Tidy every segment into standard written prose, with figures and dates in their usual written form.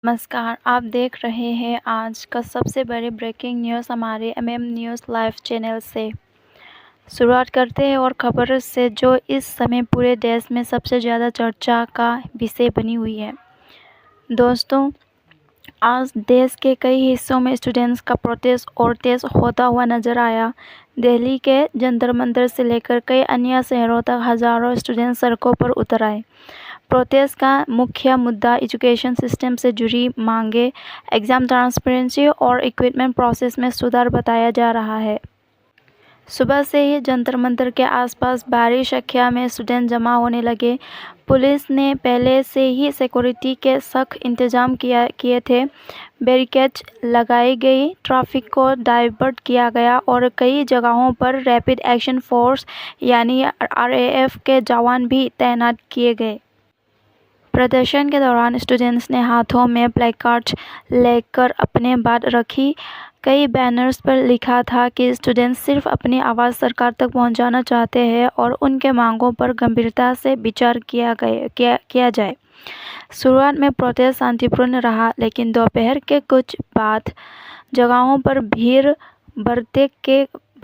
नमस्कार, आप देख रहे हैं आज का सबसे बड़े ब्रेकिंग न्यूज़ हमारे एमएम न्यूज़ लाइव चैनल से। शुरुआत करते हैं और खबर से जो इस समय पूरे देश में सबसे ज़्यादा चर्चा का विषय बनी हुई है। दोस्तों, आज देश के कई हिस्सों में स्टूडेंट्स का प्रोटेस्ट और तेज होता हुआ नजर आया। दिल्ली के जंतर मंतर से लेकर कई अन्य शहरों तक हज़ारों स्टूडेंट सड़कों पर उतर आए। प्रोटेस्ट का मुख्य मुद्दा एजुकेशन सिस्टम से जुड़ी मांगें, एग्ज़ाम ट्रांसपेरेंसी और इक्विपमेंट प्रोसेस में सुधार बताया जा रहा है। सुबह से ही जंतर मंतर के आसपास भारी संख्या में स्टूडेंट जमा होने लगे। पुलिस ने पहले से ही सिक्योरिटी के सख्त इंतजाम किए थे। बैरिकेड्स लगाई गई, ट्रैफिक को डाइवर्ट किया गया और कई जगहों पर रैपिड एक्शन फोर्स यानी आरएएफ के जवान भी तैनात किए गए। प्रदर्शन के दौरान स्टूडेंट्स ने हाथों में प्लेकार्ड्स लेकर अपनी बात रखी। कई बैनर्स पर लिखा था कि स्टूडेंट्स सिर्फ अपनी आवाज़ सरकार तक पहुंचाना चाहते हैं और उनके मांगों पर गंभीरता से विचार किया जाए। शुरुआत में प्रोटेस्ट शांतिपूर्ण रहा, लेकिन दोपहर के कुछ बाद जगहों पर भीड़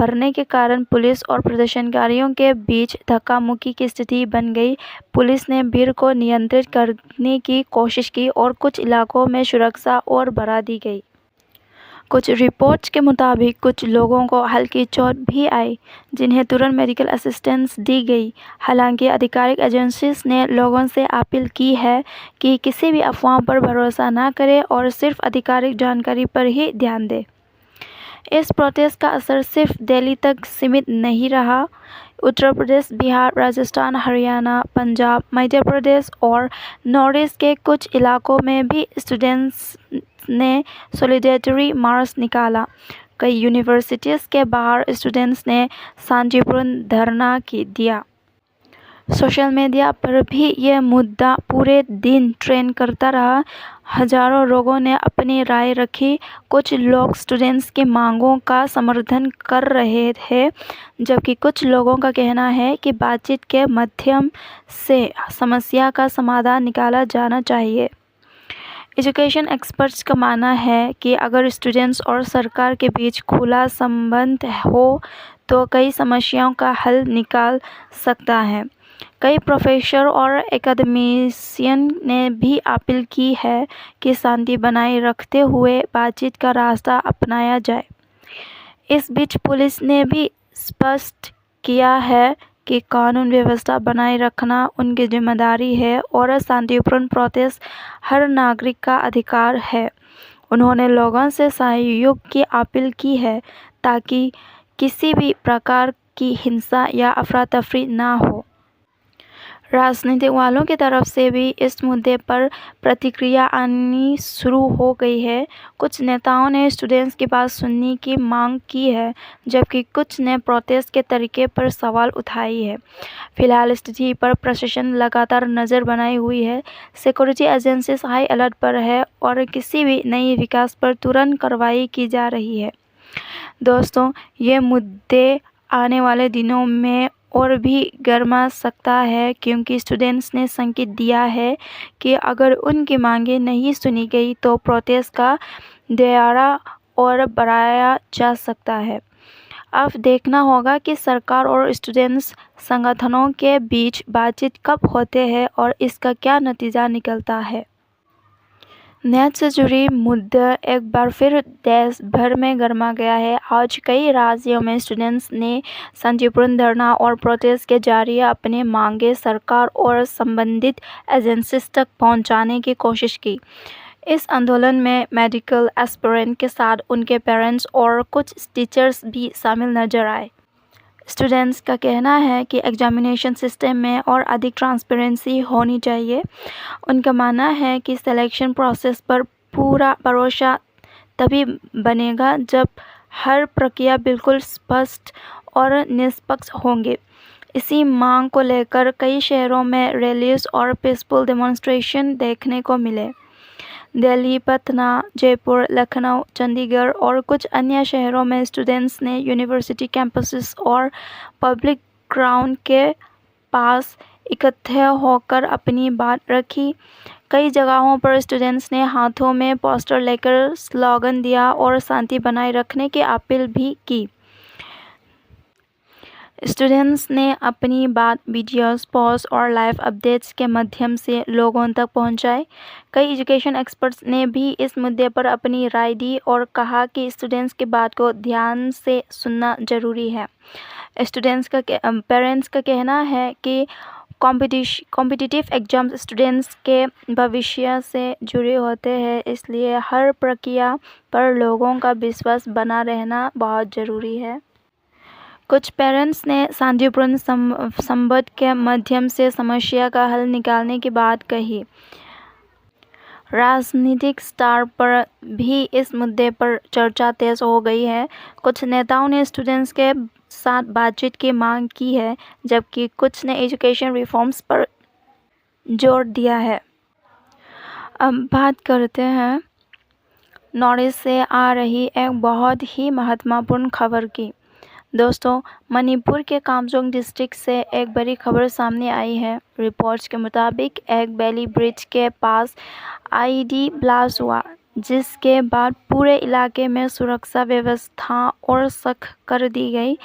भरने के कारण पुलिस और प्रदर्शनकारियों के बीच धक्का-मुक्की की स्थिति बन गई। पुलिस ने भीड़ को नियंत्रित करने की कोशिश की और कुछ इलाकों में सुरक्षा और बढ़ा दी गई। कुछ रिपोर्ट्स के मुताबिक कुछ लोगों को हल्की चोट भी आई, जिन्हें तुरंत मेडिकल असिस्टेंस दी गई। हालांकि आधिकारिक एजेंसीज ने लोगों से अपील की है कि किसी भी अफवाह पर भरोसा न करें और सिर्फ आधिकारिक जानकारी पर ही ध्यान दें। इस प्रोटेस्ट का असर सिर्फ दिल्ली तक सीमित नहीं रहा। उत्तर प्रदेश, बिहार, राजस्थान, हरियाणा, पंजाब, मध्य प्रदेश और नॉर्थ ईस्ट के कुछ इलाकों में भी स्टूडेंट्स ने सॉलिडेरिटी मार्च निकाला। कई यूनिवर्सिटीज़ के बाहर स्टूडेंट्स ने शांतिपूर्ण धरना दिया। सोशल मीडिया पर भी यह मुद्दा पूरे दिन ट्रेंड करता रहा। हजारों लोगों ने अपनी राय रखी। कुछ लोग स्टूडेंट्स की मांगों का समर्थन कर रहे थे, जबकि कुछ लोगों का कहना है कि बातचीत के माध्यम से समस्या का समाधान निकाला जाना चाहिए। एजुकेशन एक्सपर्ट्स का मानना है कि अगर स्टूडेंट्स और सरकार के बीच खुला संबंध हो तो कई समस्याओं का हल निकाल सकता है। कई प्रोफेसर और एकेडमिशियन ने भी अपील की है कि शांति बनाए रखते हुए बातचीत का रास्ता अपनाया जाए। इस बीच पुलिस ने भी स्पष्ट किया है कि कानून व्यवस्था बनाए रखना उनकी जिम्मेदारी है और शांतिपूर्ण प्रोटेस्ट हर नागरिक का अधिकार है। उन्होंने लोगों से सहयोग की अपील की है ताकि किसी भी प्रकार की हिंसा या अफरा-तफरी ना हो। राजनीतिक वालों की तरफ से भी इस मुद्दे पर प्रतिक्रिया आनी शुरू हो गई है। कुछ नेताओं ने स्टूडेंट्स की बात सुनने की मांग की है, जबकि कुछ ने प्रोटेस्ट के तरीके पर सवाल उठाई है। फिलहाल स्थिति पर प्रशासन लगातार नज़र बनाए हुई है। सिक्योरिटी एजेंसीज हाई अलर्ट पर है और किसी भी नई विकास पर तुरंत कार्रवाई की जा रही है। दोस्तों, ये मुद्दे आने वाले दिनों में और भी गरमा सकता है, क्योंकि स्टूडेंट्स ने संकेत दिया है कि अगर उनकी मांगें नहीं सुनी गई तो प्रोटेस्ट का दायरा और बढ़ाया जा सकता है। अब देखना होगा कि सरकार और स्टूडेंट्स संगठनों के बीच बातचीत कब होते हैं और इसका क्या नतीजा निकलता है। नेट से जुड़ी मुद्दा एक बार फिर देश भर में गरमा गया है। आज कई राज्यों में स्टूडेंट्स ने शांतिपूर्ण धरना और प्रोटेस्ट के जरिए अपनी मांगें सरकार और संबंधित एजेंसीज तक पहुंचाने की कोशिश की। इस आंदोलन में मेडिकल एस्पिरेंट के साथ उनके पेरेंट्स और कुछ टीचर्स भी शामिल नजर आए। स्टूडेंट्स का कहना है कि एग्जामिनेशन सिस्टम में और अधिक ट्रांसपेरेंसी होनी चाहिए। उनका मानना है कि सिलेक्शन प्रोसेस पर पूरा भरोसा तभी बनेगा जब हर प्रक्रिया बिल्कुल स्पष्ट और निष्पक्ष होंगे। इसी मांग को लेकर कई शहरों में रैलीज और पीसफुल डेमोन्स्ट्रेशन देखने को मिले। दिल्ली, पटना, जयपुर, लखनऊ, चंडीगढ़ और कुछ अन्य शहरों में स्टूडेंट्स ने यूनिवर्सिटी कैंपसेस और पब्लिक ग्राउंड के पास इकट्ठे होकर अपनी बात रखी। कई जगहों पर स्टूडेंट्स ने हाथों में पोस्टर लेकर स्लोगन दिया और शांति बनाए रखने की अपील भी की। स्टूडेंट्स ने अपनी बात वीडियोस, पोस्ट और लाइव अपडेट्स के माध्यम से लोगों तक पहुंचाई। कई एजुकेशन एक्सपर्ट्स ने भी इस मुद्दे पर अपनी राय दी और कहा कि स्टूडेंट्स की बात को ध्यान से सुनना जरूरी है। पेरेंट्स का कहना है कि कॉम्पिटिटिव एग्जाम्स स्टूडेंट्स के भविष्य से जुड़े होते हैं, इसलिए हर प्रक्रिया पर लोगों का विश्वास बना रहना बहुत ज़रूरी है। कुछ पेरेंट्स ने शांतिपूर्ण संवाद के माध्यम से समस्या का हल निकालने की बात कही। राजनीतिक स्तर पर भी इस मुद्दे पर चर्चा तेज हो गई है। कुछ नेताओं ने स्टूडेंट्स के साथ बातचीत की मांग की है, जबकि कुछ ने एजुकेशन रिफॉर्म्स पर जोर दिया है। अब बात करते हैं नॉर्थ ईस्ट से आ रही एक बहुत ही महत्वपूर्ण खबर की। दोस्तों, मणिपुर के कामजोंग डिस्ट्रिक्ट से एक बड़ी खबर सामने आई है। रिपोर्ट्स के मुताबिक एक वैली ब्रिज के पास आईईडी ब्लास्ट हुआ, जिसके बाद पूरे इलाके में सुरक्षा व्यवस्था और सख्त कर दी गई।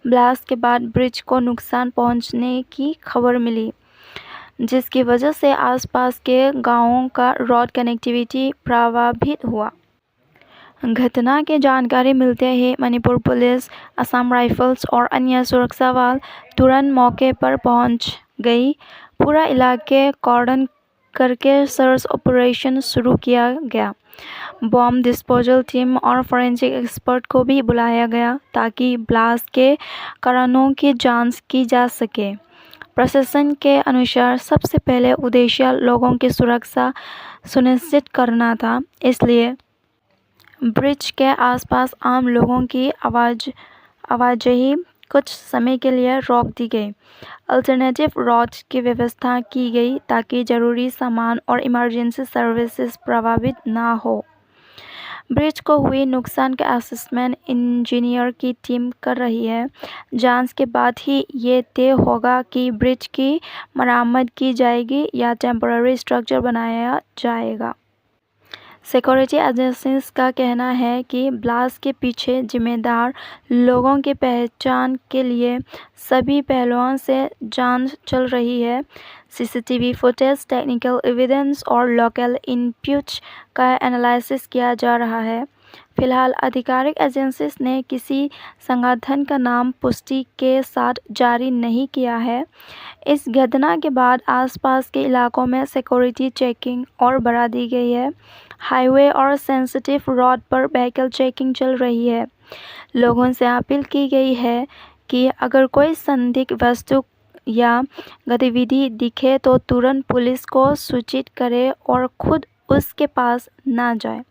ब्लास्ट के बाद ब्रिज को नुकसान पहुंचने की खबर मिली, जिसकी वजह से आसपास के गांवों का रोड कनेक्टिविटी प्रभावित हुआ। घटना की जानकारी मिलते ही मणिपुर पुलिस, असम राइफल्स और अन्य सुरक्षा बल तुरंत मौके पर पहुंच गई। पूरा इलाके कॉर्डन करके सर्च ऑपरेशन शुरू किया गया। बॉम्ब डिस्पोजल टीम और फोरेंसिक एक्सपर्ट को भी बुलाया गया ताकि ब्लास्ट के कारणों की जांच की जा सके। प्रशासन के अनुसार सबसे पहले उद्देश्य लोगों की सुरक्षा सुनिश्चित करना था, इसलिए ब्रिज के आसपास आम लोगों की आवाजाही कुछ समय के लिए रोक दी गई। अल्टरनेटिव रोड्स की व्यवस्था की गई ताकि जरूरी सामान और इमरजेंसी सर्विसेज प्रभावित ना हो। ब्रिज को हुए नुकसान का असेसमेंट इंजीनियर की टीम कर रही है। जांच के बाद ही ये तय होगा कि ब्रिज की मरम्मत की जाएगी या टेम्पररी स्ट्रक्चर बनाया जाएगा। सिक्योरिटी एजेंसीज का कहना है कि ब्लास्ट के पीछे जिम्मेदार लोगों की पहचान के लिए सभी पहलुओं से जांच चल रही है। सीसीटीवी फुटेज, टेक्निकल एविडेंस और लोकल इनपुट्स का एनालिसिस किया जा रहा है। फिलहाल आधिकारिक एजेंसीज ने किसी संगठन का नाम पुष्टि के साथ जारी नहीं किया है। इस घटना के बाद आसपास के इलाकों में सिक्योरिटी चेकिंग और बढ़ा दी गई है। हाईवे और सेंसिटिव रोड पर व्हीकल चेकिंग चल रही है। लोगों से अपील की गई है कि अगर कोई संदिग्ध वस्तु या गतिविधि दिखे तो तुरंत पुलिस को सूचित करें और खुद उसके पास ना जाए।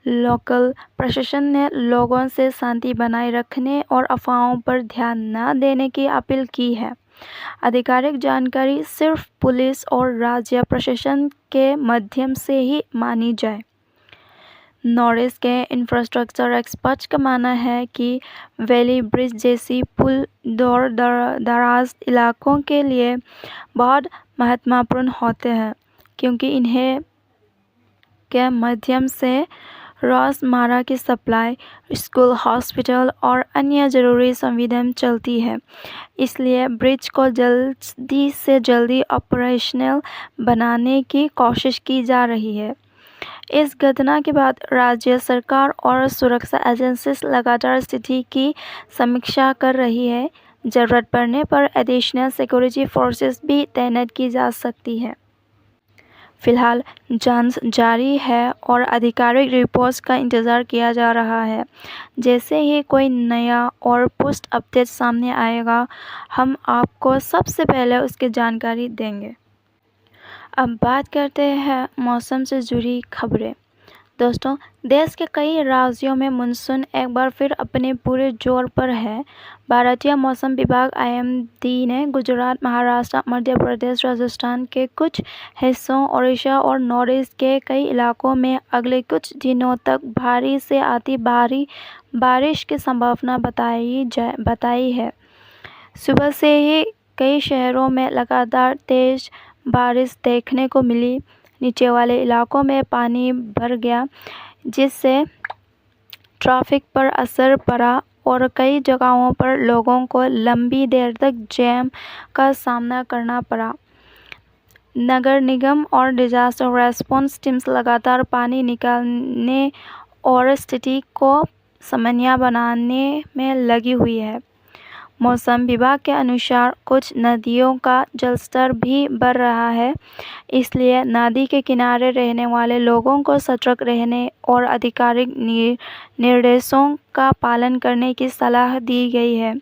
लोकल प्रशासन ने लोगों से शांति बनाए रखने और अफवाहों पर ध्यान न देने की अपील की है। आधिकारिक जानकारी सिर्फ पुलिस और राज्य प्रशासन के माध्यम से ही मानी जाए। नॉर्थ ईस्ट के इंफ्रास्ट्रक्चर एक्सपर्ट्स का मानना है कि वैली ब्रिज जैसी पुल दूर दराज इलाकों के लिए बहुत महत्वपूर्ण होते हैं, क्योंकि इन्हें के माध्यम से रोज़मर्रा की सप्लाई, स्कूल, हॉस्पिटल और अन्य ज़रूरी सुविधाएं चलती है। इसलिए ब्रिज को जल्दी से जल्दी ऑपरेशनल बनाने की कोशिश की जा रही है। इस घटना के बाद राज्य सरकार और सुरक्षा एजेंसीज लगातार स्थिति की समीक्षा कर रही है। ज़रूरत पड़ने पर एडिशनल सिक्योरिटी फोर्सेस भी तैनात की जा सकती है। फिलहाल जांच जारी है और आधिकारिक रिपोर्ट्स का इंतज़ार किया जा रहा है। जैसे ही कोई नया और पोस्ट अपडेट सामने आएगा, हम आपको सबसे पहले उसकी जानकारी देंगे। अब बात करते हैं मौसम से जुड़ी खबरें। दोस्तों, देश के कई राज्यों में मानसून एक बार फिर अपने पूरे जोर पर है। भारतीय मौसम विभाग (IMD) ने गुजरात, महाराष्ट्र, मध्य प्रदेश, राजस्थान के कुछ हिस्सों, ओडिशा और नॉर्थ ईस्ट के कई इलाकों में अगले कुछ दिनों तक भारी से अति भारी बारिश की संभावना बताई है। सुबह से ही कई शहरों में लगातार तेज बारिश देखने को मिली। नीचे वाले इलाकों में पानी भर गया, जिससे ट्रैफिक पर असर पड़ा और कई जगहों पर लोगों को लंबी देर तक जैम का सामना करना पड़ा। नगर निगम और डिजास्टर रेस्पॉन्स टीम्स लगातार पानी निकालने और स्थिति को सामान्य बनाने में लगी हुई है। मौसम विभाग के अनुसार कुछ नदियों का जलस्तर भी बढ़ रहा है, इसलिए नदी के किनारे रहने वाले लोगों को सतर्क रहने और आधिकारिक निर्देशों का पालन करने की सलाह दी गई है।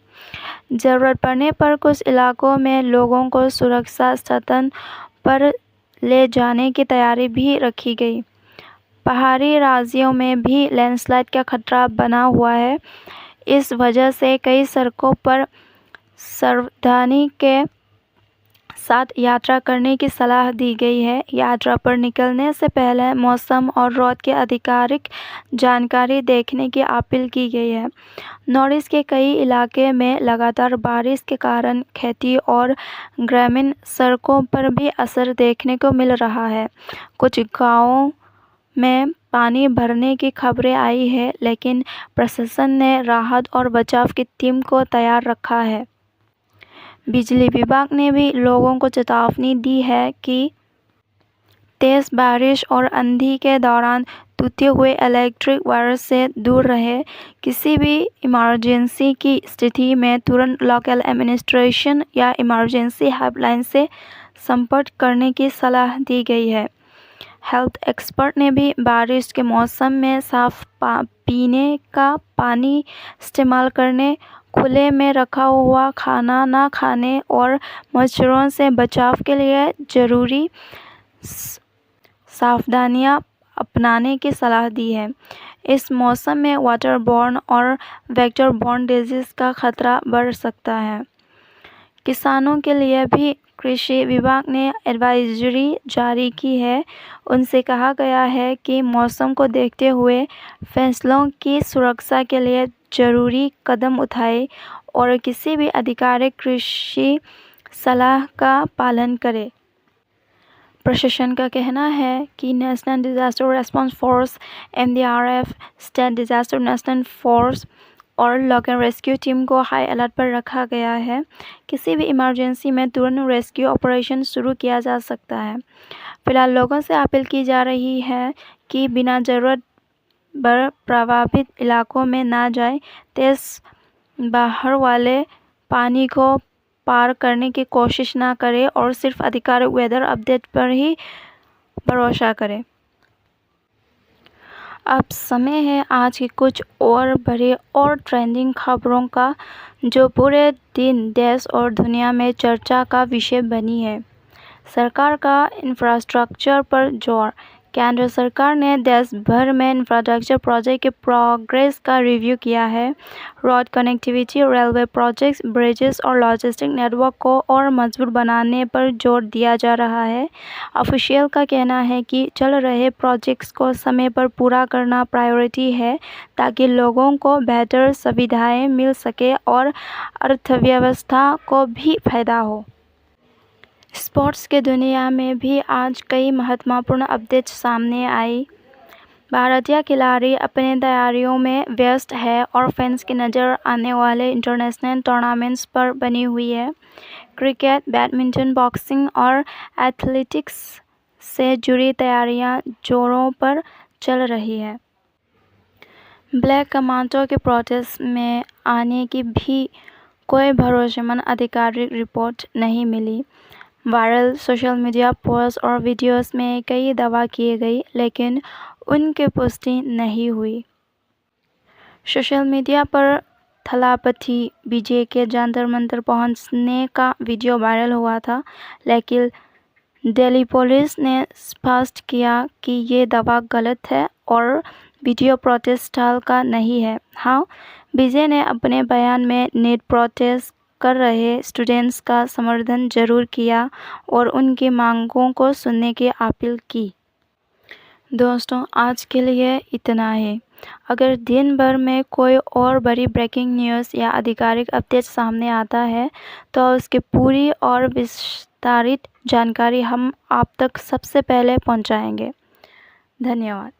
ज़रूरत पड़ने पर कुछ इलाकों में लोगों को सुरक्षा स्थान पर ले जाने की तैयारी भी रखी गई। पहाड़ी राज्यों में भी लैंडस्लाइड का खतरा बना हुआ है। इस वजह से कई सड़कों पर सावधानी के साथ यात्रा करने की सलाह दी गई है। यात्रा पर निकलने से पहले मौसम और रोड की आधिकारिक जानकारी देखने की अपील की गई है। नॉर्थ ईस्ट के कई इलाके में लगातार बारिश के कारण खेती और ग्रामीण सड़कों पर भी असर देखने को मिल रहा है। कुछ गांवों में पानी भरने की खबरें आई है, लेकिन प्रशासन ने राहत और बचाव की टीम को तैयार रखा है। बिजली विभाग ने भी लोगों को चेतावनी दी है कि तेज बारिश और आंधी के दौरान टूटे हुए इलेक्ट्रिक वायर से दूर रहे। किसी भी इमरजेंसी की स्थिति में तुरंत लोकल एडमिनिस्ट्रेशन या इमरजेंसी हेल्पलाइन से संपर्क करने की सलाह दी गई है। हेल्थ एक्सपर्ट ने भी बारिश के मौसम में साफ पीने का पानी इस्तेमाल करने, खुले में रखा हुआ खाना न खाने और मच्छरों से बचाव के लिए ज़रूरी सावधानियां अपनाने की सलाह दी है। इस मौसम में वाटरबॉर्न और वेक्टर-बॉर्न डिजीज का खतरा बढ़ सकता है। किसानों के लिए भी कृषि विभाग ने एडवाइजरी जारी की है। उनसे कहा गया है कि मौसम को देखते हुए फसलों की सुरक्षा के लिए जरूरी कदम उठाएं और किसी भी आधिकारिक कृषि सलाह का पालन करें। प्रशासन का कहना है कि national disaster response force (NDRF), state disaster national force और लोकल रेस्क्यू टीम को हाई अलर्ट पर रखा गया है। किसी भी इमरजेंसी में तुरंत रेस्क्यू ऑपरेशन शुरू किया जा सकता है। फिलहाल लोगों से अपील की जा रही है कि बिना जरूरत बाढ़ प्रभावित इलाकों में ना जाएं, तेज बहाव वाले पानी को पार करने की कोशिश ना करें और सिर्फ आधिकारिक वेदर अपडेट पर ही भरोसा करें। अब समय है आज की कुछ और बड़ी और ट्रेंडिंग खबरों का, जो पूरे दिन देश और दुनिया में चर्चा का विषय बनी है। सरकार का इंफ्रास्ट्रक्चर पर जोर। केंद्र सरकार ने देश भर में इंफ्रास्ट्रक्चर प्रोजेक्ट के प्रोग्रेस का रिव्यू किया है। Road connectivity, railway projects, bridges और लॉजिस्टिक नेटवर्क को और मजबूत बनाने पर जोर दिया जा रहा है। ऑफिशियल का कहना है कि चल रहे प्रोजेक्ट्स को समय पर पूरा करना प्रायोरिटी है, ताकि लोगों को बेहतर सुविधाएं मिल सके और अर्थव्यवस्था को भी फायदा हो। स्पोर्ट्स के दुनिया में भी आज कई महत्वपूर्ण अपडेट्स सामने आई। भारतीय खिलाड़ी अपनी तैयारियों में व्यस्त है और फैंस की नज़र आने वाले इंटरनेशनल टूर्नामेंट्स पर बनी हुई है। क्रिकेट, बैडमिंटन, बॉक्सिंग और एथलेटिक्स से जुड़ी तैयारियां जोरों पर चल रही है। ब्लैक कमांडो के प्रोटेस्ट में आने की भी कोई भरोसेमंद आधिकारिक रिपोर्ट नहीं मिली। वायरल सोशल मीडिया पोस्ट और वीडियोस में कई दावा किए गए, लेकिन उनकी पुष्टि नहीं हुई। सोशल मीडिया पर थलापति विजय के जंतर मंतर पहुंचने का वीडियो वायरल हुआ था, लेकिन दिल्ली पुलिस ने स्पष्ट किया कि ये दावा गलत है और वीडियो प्रोटेस्ट स्थल का नहीं है। हाँ, विजय ने अपने बयान में नीट प्रोटेस्ट कर रहे स्टूडेंट्स का समर्थन जरूर किया और उनकी मांगों को सुनने की अपील की। दोस्तों, आज के लिए इतना ही। अगर दिन भर में कोई और बड़ी ब्रेकिंग न्यूज़ या आधिकारिक अपडेट सामने आता है, तो उसकी पूरी और विस्तारित जानकारी हम आप तक सबसे पहले पहुंचाएंगे। धन्यवाद।